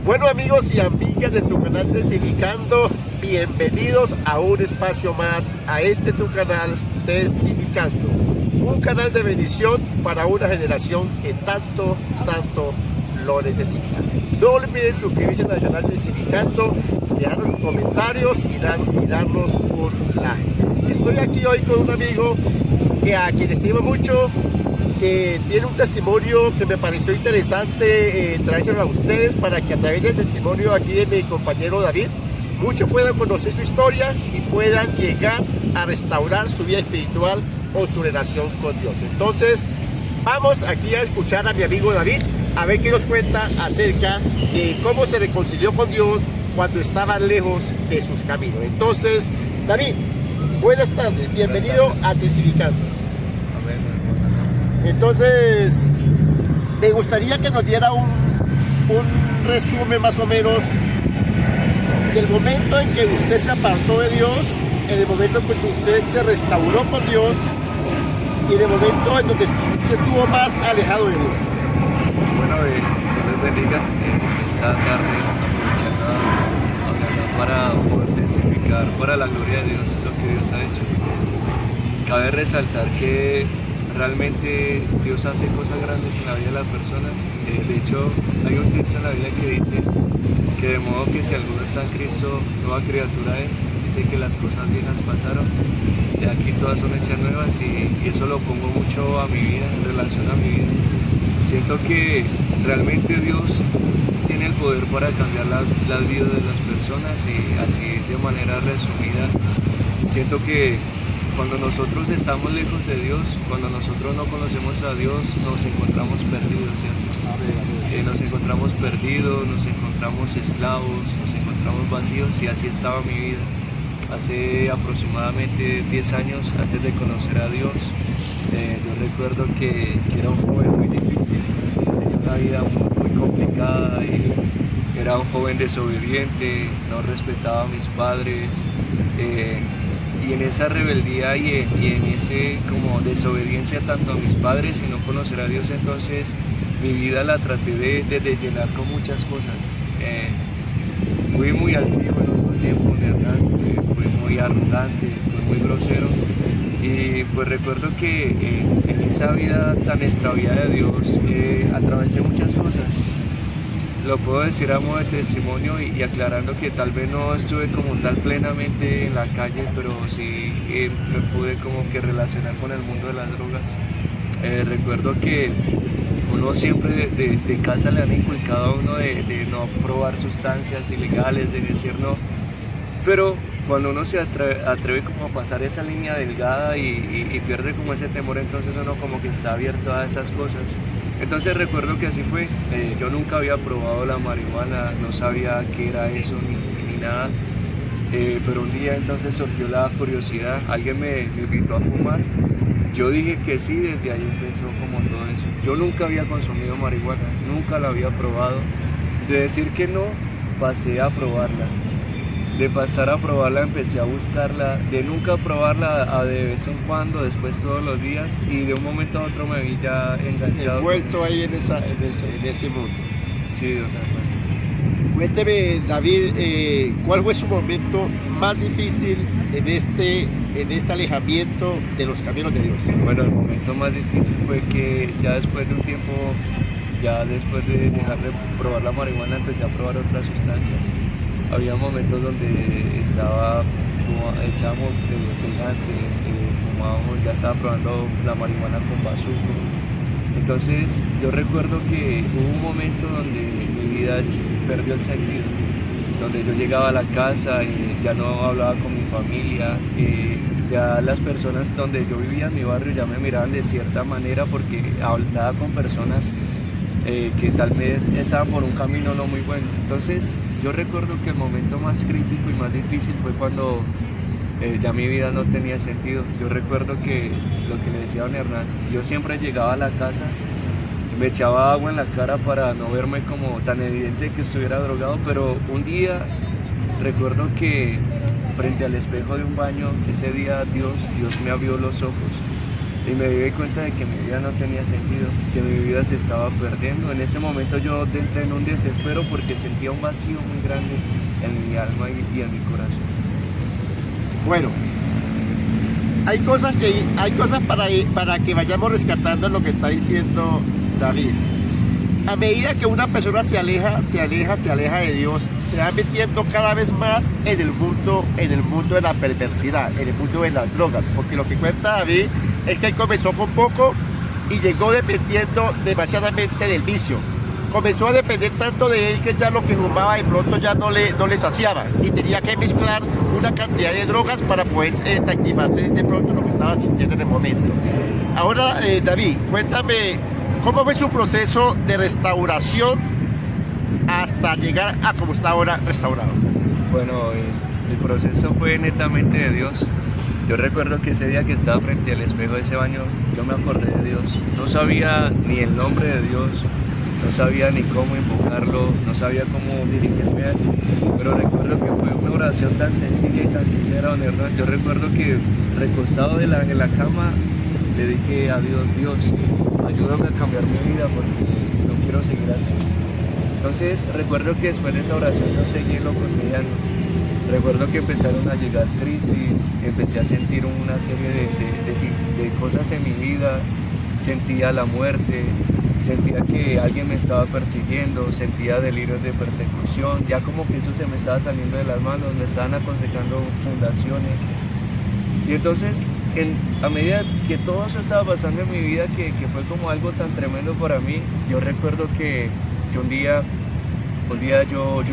Bueno, amigos y amigas de tu canal Testificando, bienvenidos a un espacio más, a este tu canal Testificando, un canal de bendición para una generación que tanto lo necesita. No olviden suscribirse al canal Testificando, dejarnos sus comentarios y darnos un like. Estoy aquí hoy con un amigo a quien estimo mucho, que tiene un testimonio que me pareció interesante traérselo a ustedes, para que a través del testimonio aquí de mi compañero David, muchos puedan conocer su historia y puedan llegar a restaurar su vida espiritual o su relación con Dios. Entonces, vamos aquí a escuchar a mi amigo David, a ver qué nos cuenta acerca de cómo se reconcilió con Dios cuando estaba lejos de sus caminos. Entonces, David, buenas tardes, bienvenido a Testificando. Entonces, me gustaría que nos diera un resumen más o menos del momento en que usted se apartó de Dios, en el momento en que usted se restauró con Dios y en el momento en donde usted estuvo más alejado de Dios. Bueno, Dios les bendiga. Esta tarde aprovechando a hablar para poder testificar para la gloria de Dios lo que Dios ha hecho. Cabe resaltar que realmente Dios hace cosas grandes en la vida de la persona. De hecho, hay un texto en la Biblia que dice que de modo que si alguno está en Cristo, nueva criatura es. Dice que las cosas viejas pasaron y aquí todas son hechas nuevas, y eso lo pongo mucho a mi vida, en relación a mi vida. Siento que realmente Dios tiene el poder para cambiar las vidas de las personas, y así de manera resumida, siento que cuando nosotros estamos lejos de Dios, cuando nosotros no conocemos a Dios, nos encontramos perdidos, ¿cierto? Nos encontramos perdidos, nos encontramos esclavos, nos encontramos vacíos, y así estaba mi vida. Hace aproximadamente 10 años antes de conocer a Dios, yo recuerdo que era un joven muy difícil, tenía una vida muy complicada, y era un joven desobediente, no respetaba a mis padres, y en esa rebeldía y en ese como desobediencia tanto a mis padres y no conocer a Dios, entonces mi vida la traté de llenar con muchas cosas. Fui muy altivo en otro tiempo, ¿verdad? Fui muy arrogante, fui muy grosero, y pues recuerdo que en esa vida tan extraviada de Dios atravesé muchas cosas. Lo puedo decir a modo de testimonio y aclarando que tal vez no estuve como tal plenamente en la calle, pero sí me pude como que relacionar con el mundo de las drogas. Recuerdo que uno siempre de casa le han inculcado a uno de no probar sustancias ilegales, de decir no, pero cuando uno se atreve como a pasar esa línea delgada y pierde como ese temor, entonces uno como que está abierto a esas cosas. Entonces recuerdo que así fue. Yo nunca había probado la marihuana, no sabía qué era eso ni nada, pero un día entonces surgió la curiosidad, alguien me invitó a fumar. Yo dije que sí, desde ahí empezó como todo eso. Yo nunca había consumido marihuana, nunca la había probado. De decir que no, pasé a probarla. De pasar a probarla empecé a buscarla, de nunca probarla a de vez en cuando, después todos los días, y de un momento a otro me vi ya enganchado. Envuelto ahí en ese mundo. Sí, Dios mío. Cuénteme, David, ¿cuál fue su momento más difícil en este alejamiento de los caminos de Dios? Bueno, el momento más difícil fue que ya después de un tiempo, ya después de dejar de probar la marihuana, empecé a probar otras sustancias. Había momentos donde echábamos pegante, fumábamos, ya estaba probando la marihuana con bazuco. Entonces yo recuerdo que hubo un momento donde mi vida perdió el sentido, donde yo llegaba a la casa y ya no hablaba con mi familia, ya las personas donde yo vivía en mi barrio ya me miraban de cierta manera porque hablaba con personas que tal vez estaban por un camino no muy bueno. Entonces yo recuerdo que el momento más crítico y más difícil fue cuando ya mi vida no tenía sentido. Yo recuerdo que lo que le decía a don Hernán, yo siempre llegaba a la casa, me echaba agua en la cara para no verme como tan evidente que estuviera drogado, pero un día recuerdo que frente al espejo de un baño, ese día Dios me abrió los ojos y me di cuenta de que mi vida no tenía sentido, que mi vida se estaba perdiendo. En ese momento yo entré en un desespero porque sentía un vacío muy grande en mi alma y en mi corazón. Bueno, hay cosas para que vayamos rescatando lo que está diciendo David. A medida que una persona se aleja de Dios, se va metiendo cada vez más en el mundo de la perversidad, en el mundo de las drogas, porque lo que cuenta David es que él comenzó con poco y llegó dependiendo demasiadamente del vicio. Comenzó a depender tanto de él que ya lo que fumaba de pronto ya no le saciaba y tenía que mezclar una cantidad de drogas para poder satisfacer de pronto lo que estaba sintiendo en el momento. Ahora, David, cuéntame, ¿cómo fue su proceso de restauración hasta llegar a como está ahora restaurado? Bueno, el proceso fue netamente de Dios. Yo recuerdo que ese día que estaba frente al espejo de ese baño, yo me acordé de Dios. No sabía ni el nombre de Dios, no sabía ni cómo invocarlo, no sabía cómo dirigirme a él, pero recuerdo que fue una oración tan sencilla y tan sincera, don Hernán. Yo recuerdo que recostado en la cama le dije a Dios, Dios, ayúdame a cambiar mi vida porque no quiero seguir así. Entonces recuerdo que después de esa oración yo seguí en lo cotidiano. Recuerdo que empezaron a llegar crisis, empecé a sentir una serie de cosas en mi vida, sentía la muerte, sentía que alguien me estaba persiguiendo, sentía delirios de persecución, ya como que eso se me estaba saliendo de las manos, me estaban aconsejando fundaciones. Y entonces, a medida que todo eso estaba pasando en mi vida, que fue como algo tan tremendo para mí, yo recuerdo que un día yo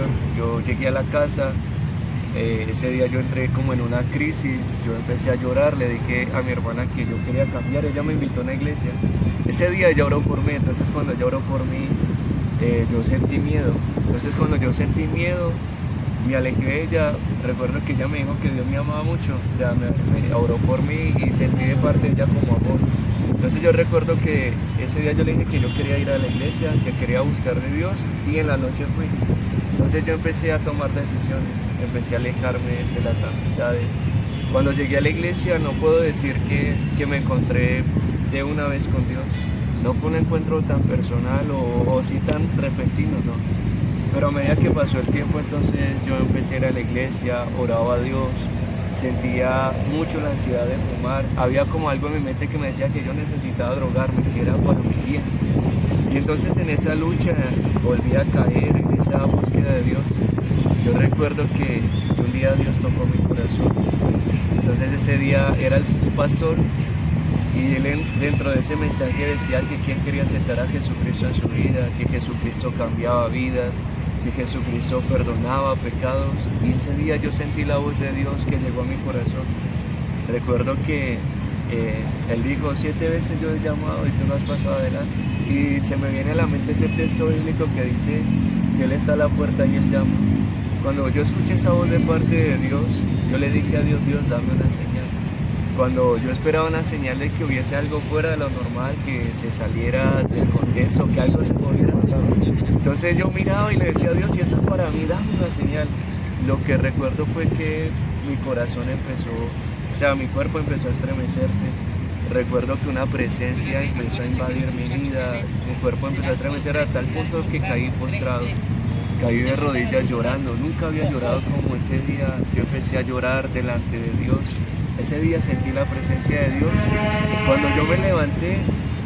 llegué a la casa. Ese día yo entré como en una crisis, yo empecé a llorar, le dije a mi hermana que yo quería cambiar, ella me invitó a una iglesia. Ese día ella oró por mí, entonces cuando ella oró por mí, yo sentí miedo. Entonces cuando yo sentí miedo, me alejé de ella. Recuerdo que ella me dijo que Dios me amaba mucho, o sea, me oró por mí y sentí de parte de ella como amor. Entonces yo recuerdo que ese día yo le dije que yo quería ir a la iglesia, que quería buscar de Dios, y en la noche fui. Entonces yo empecé a tomar decisiones, empecé a alejarme de las amistades. Cuando llegué a la iglesia no puedo decir que me encontré de una vez con Dios. No fue un encuentro tan personal o sí tan repentino, no. Pero a medida que pasó el tiempo, entonces yo empecé a ir a la iglesia, oraba a Dios, sentía mucho la ansiedad de fumar. Había como algo en mi mente que me decía que yo necesitaba drogarme, que era para mi bien. Y entonces en esa lucha volví a caer en esa búsqueda de Dios. Yo recuerdo que un día Dios tocó mi corazón. Entonces ese día era el pastor y él dentro de ese mensaje decía que quien quería aceptar a Jesucristo en su vida, que Jesucristo cambiaba vidas, que Jesucristo perdonaba pecados. Y ese día yo sentí la voz de Dios que llegó a mi corazón. Recuerdo que él dijo, 7 veces yo he llamado y tú no has pasado adelante. Y se me viene a la mente ese texto bíblico que dice que Él está a la puerta y Él llama. Cuando yo escuché esa voz de parte de Dios, yo le dije a Dios, Dios, dame una señal. Cuando yo esperaba una señal de que hubiese algo fuera de lo normal, que se saliera del contexto, que algo se pudiera pasar. Entonces yo miraba y le decía a Dios, si eso es para mí, dame una señal. Lo que recuerdo fue que mi corazón mi cuerpo empezó a estremecerse. Recuerdo que una presencia empezó a invadir mi vida, mi cuerpo empezó a estremecer a tal punto que caí postrado, caí de rodillas llorando. Nunca había llorado como ese día. Yo empecé a llorar delante de Dios. Ese día sentí la presencia de Dios. Cuando yo me levanté,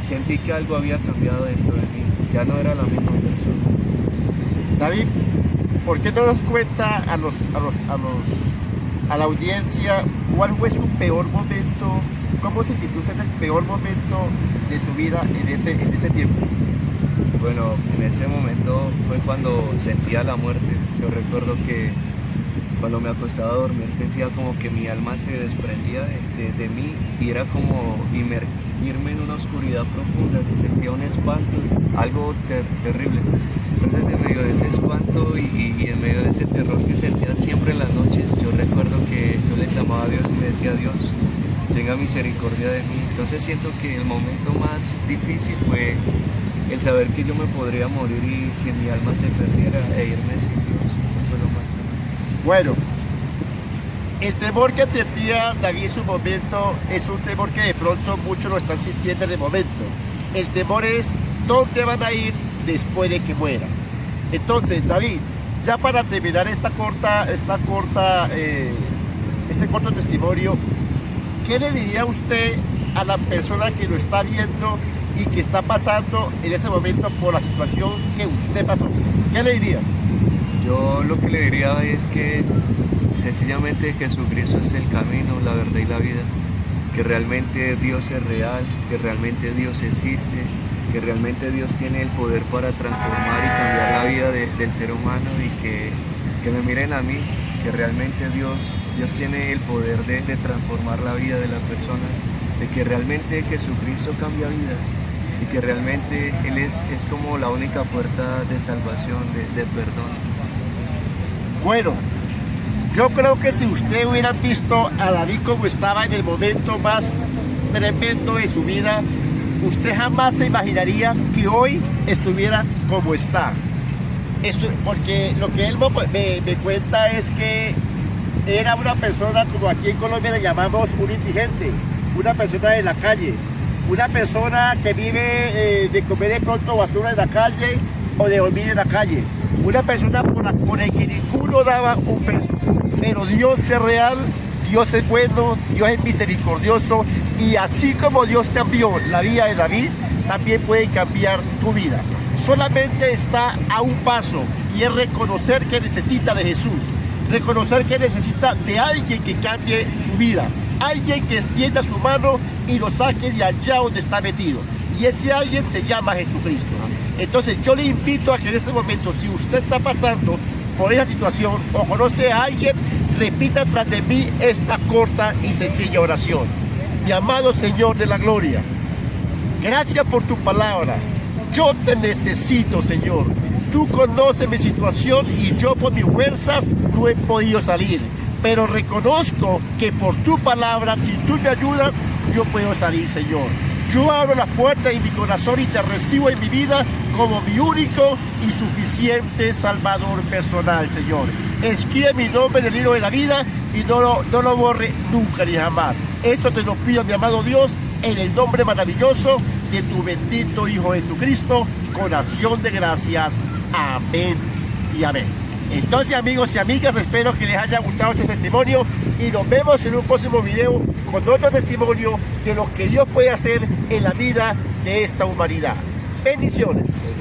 sentí que algo había cambiado dentro de mí. Ya no era la misma persona. David, ¿por qué no nos cuenta a la audiencia cuál fue su peor momento? ¿Cómo se sintió usted en el peor momento de su vida en ese tiempo? Bueno, en ese momento fue cuando sentía la muerte. Yo recuerdo que cuando me acostaba a dormir sentía como que mi alma se desprendía de mí y era como inmergirme en una oscuridad profunda. Se sentía un espanto, algo terrible. Entonces en medio de ese espanto y en medio de ese terror que sentía siempre en las noches, yo recuerdo que yo le clamaba a Dios y le decía a Dios, tenga misericordia de mí. Entonces siento que el momento más difícil fue el saber que yo me podría morir y que mi alma se perdiera e irme sin Dios. Eso fue lo más tremendo. Bueno, El temor que sentía David en su momento es un temor que de pronto muchos lo están sintiendo en el momento. El temor es dónde van a ir después de que muera. Entonces, David, ya para terminar este corto testimonio, ¿qué le diría usted a la persona que lo está viendo y que está pasando en este momento por la situación que usted pasó? ¿Qué le diría? Yo lo que le diría es que sencillamente Jesucristo es el camino, la verdad y la vida, que realmente Dios es real, que realmente Dios existe, que realmente Dios tiene el poder para transformar y cambiar la vida del ser humano, y que me miren a mí, que realmente Dios tiene el poder de transformar la vida de las personas, de que realmente Jesucristo cambia vidas y que realmente Él es como la única puerta de salvación, de perdón. Bueno, yo creo que si usted hubiera visto a David como estaba en el momento más tremendo de su vida, usted jamás se imaginaría que hoy estuviera como está. Porque lo que él me cuenta es que era una persona, como aquí en Colombia le llamamos un indigente, una persona de la calle, una persona que vive de comer de pronto basura en la calle o de dormir en la calle, una persona por el que ninguno daba un peso. Pero Dios es real, Dios es bueno, Dios es misericordioso, y así como Dios cambió la vida de David, también puede cambiar tu vida. Solamente está a un paso, y es reconocer que necesita de Jesús, reconocer que necesita de alguien que cambie su vida, alguien que extienda su mano y lo saque de allá donde está metido. Y ese alguien se llama Jesucristo. Entonces yo le invito a que en este momento, si usted está pasando por esa situación o conoce a alguien, repita tras de mí esta corta y sencilla oración. Mi amado Señor de la gloria, gracias por tu palabra. Yo te necesito, Señor. Tú conoces mi situación y yo por mis fuerzas no he podido salir. Pero reconozco que por tu palabra, si tú me ayudas, yo puedo salir, Señor. Yo abro las puertas de mi corazón y te recibo en mi vida como mi único y suficiente Salvador personal, Señor. Escribe mi nombre en el libro de la vida y no lo borre nunca ni jamás. Esto te lo pido, mi amado Dios, en el nombre maravilloso de tu bendito Hijo Jesucristo, con acción de gracias. Amén y amén. Entonces, amigos y amigas, espero que les haya gustado este testimonio y nos vemos en un próximo video con otro testimonio de lo que Dios puede hacer en la vida de esta humanidad. Bendiciones.